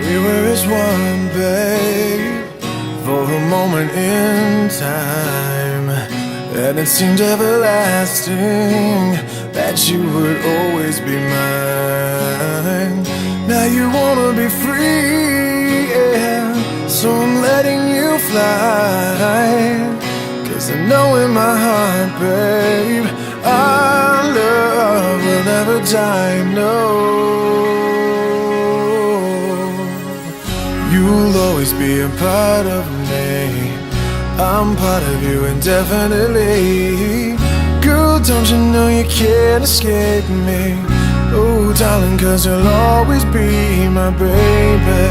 We were as one, babe, for a moment in time, and it seemed everlasting that you would always be mine. Now you wanna be free, yeah, so I'm letting you fly. 'Cause I know in my heart, babe, our love will never die, no. You'll always be a part of me, I'm part of you indefinitely. Girl, don't you know you can't escape me? Oh, darling, 'cause you'll always be my baby,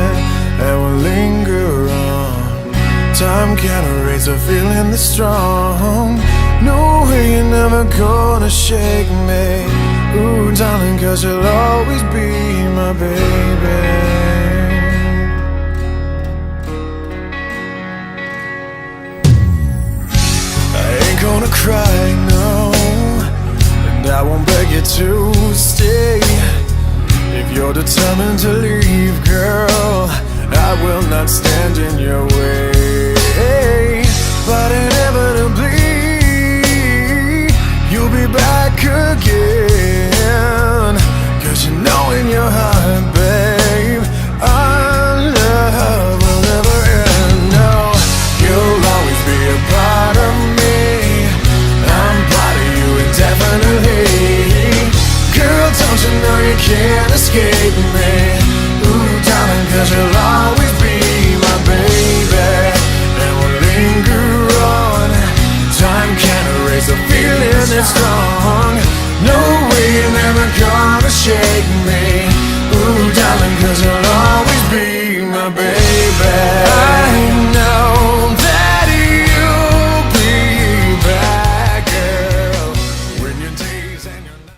and we'll linger on. Time can't erase a feeling that's strong. No way, you're never gonna shake me. Ooh, darling, 'cause you'll always be my baby. Gonna cry, no, and I won't beg you to stay. If you're determined to leave, girl, I will not stand in your way. But inevitably, you'll be back again. 'Cause you know in your heart, babe, our love will never end. No, you'll always be a part of me, definitely. Girl, don't you know you can't escape me?